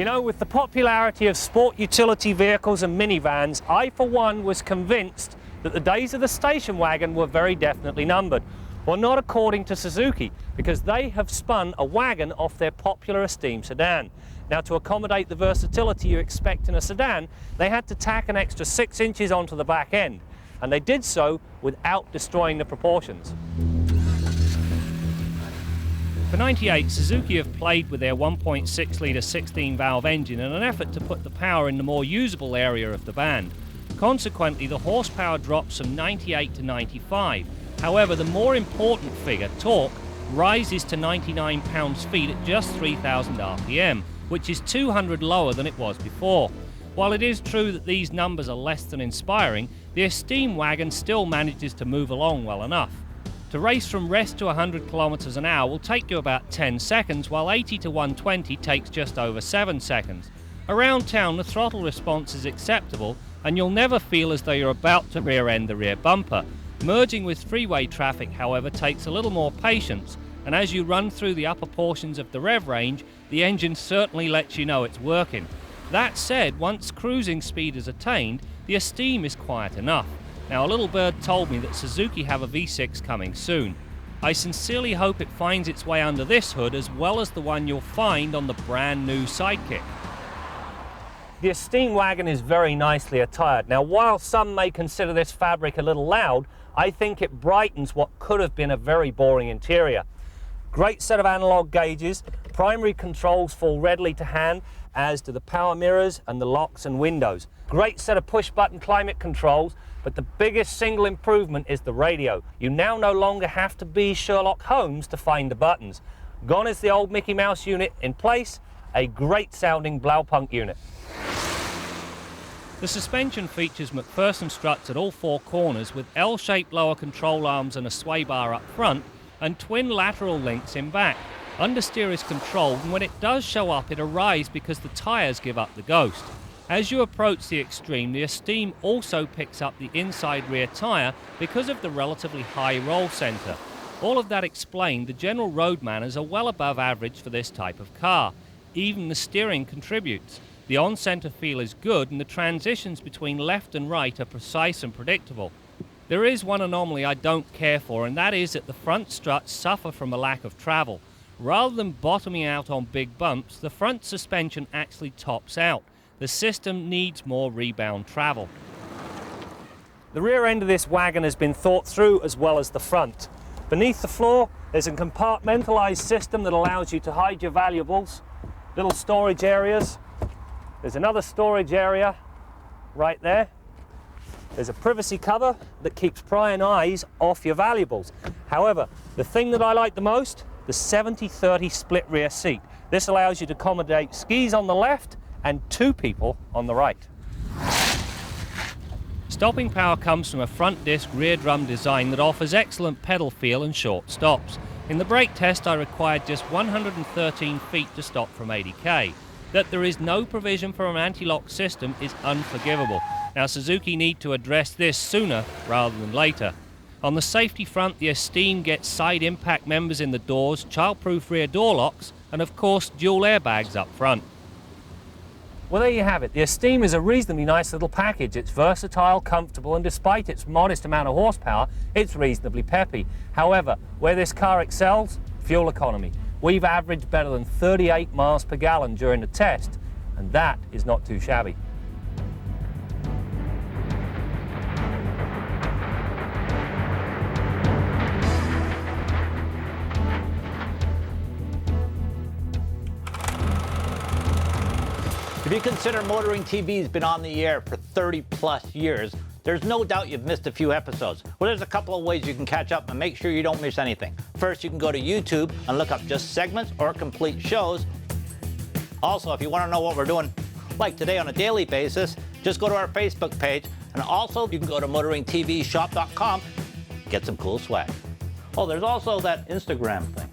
You know, with the popularity of sport utility vehicles and minivans, I for one was convinced that the days of the station wagon were very definitely numbered. Well, not according to Suzuki, because they have spun a wagon off their popular Esteem sedan. Now, to accommodate the versatility you expect in a sedan, they had to tack an extra 6 inches onto the back end, and they did so without destroying the proportions. For 98, Suzuki have played with their 1.6-litre 16-valve engine in an effort to put the power in the more usable area of the band. Consequently, the horsepower drops from 98 to 95. However, the more important figure, torque, rises to 99 pounds-feet at just 3,000 RPM, which is 200 lower than it was before. While it is true that these numbers are less than inspiring, the Esteem wagon still manages to move along well enough. To race from rest to 100 kilometers an hour will take you about 10 seconds, while 80 to 120 takes just over 7 seconds. Around town, the throttle response is acceptable, and you'll never feel as though you're about to rear-end the rear bumper. Merging with freeway traffic, however, takes a little more patience, and as you run through the upper portions of the rev range, the engine certainly lets you know it's working. That said, once cruising speed is attained, the Esteem is quiet enough. Now, a little bird told me that Suzuki have a V6 coming soon. I sincerely hope it finds its way under this hood as well as the one you'll find on the brand new Sidekick. The Esteem wagon is very nicely attired. Now, while some may consider this fabric a little loud, I think it brightens what could have been a very boring interior. Great set of analog gauges, primary controls fall readily to hand, as do the power mirrors and the locks and windows. Great set of push-button climate controls, but the biggest single improvement is the radio. You now no longer have to be Sherlock Holmes to find the buttons. Gone is the old Mickey Mouse unit, in place a great sounding Blaupunkt unit. The suspension features McPherson struts at all 4 corners with L-shaped lower control arms and a sway bar up front and twin lateral links in back. Understeer is controlled, and when it does show up, it arrives because the tyres give up the ghost. As you approach the Extreme, the Esteem also picks up the inside rear tyre because of the relatively high roll centre. All of that explained, the general road manners are well above average for this type of car. Even the steering contributes. The on-centre feel is good, and the transitions between left and right are precise and predictable. There is one anomaly I don't care for, and that is that the front struts suffer from a lack of travel. Rather than bottoming out on big bumps, the front suspension actually tops out. The system needs more rebound travel. The rear end of this wagon has been thought through as well as the front. Beneath the floor, there's a compartmentalized system that allows you to hide your valuables, little storage areas. There's another storage area right there. There's a privacy cover that keeps prying eyes off your valuables. However, the thing that I like the most, the 70-30 split rear seat. This allows you to accommodate skis on the left and 2 people on the right. Stopping power comes from a front disc rear drum design that offers excellent pedal feel and short stops. In the brake test I required just 113 feet to stop from 80k. That there is no provision for an anti-lock system is unforgivable. Now, Suzuki need to address this sooner rather than later. On the safety front, the Esteem gets side impact members in the doors, child-proof rear door locks, and of course dual airbags up front. Well, there you have it. The Esteem is a reasonably nice little package. It's versatile, comfortable, and despite its modest amount of horsepower, it's reasonably peppy. However, where this car excels, fuel economy. We've averaged better than 38 miles per gallon during the test, and that is not too shabby. If you consider Motoring TV's been on the air for 30+ years, there's no doubt you've missed a few episodes. Well, there's a couple of ways you can catch up and make sure you don't miss anything. First, you can go to YouTube and look up just segments or complete shows. Also, if you want to know what we're doing, like today on a daily basis, just go to our Facebook page, and also you can go to motoringtvshop.com, get some cool swag. Oh, there's also that Instagram thing.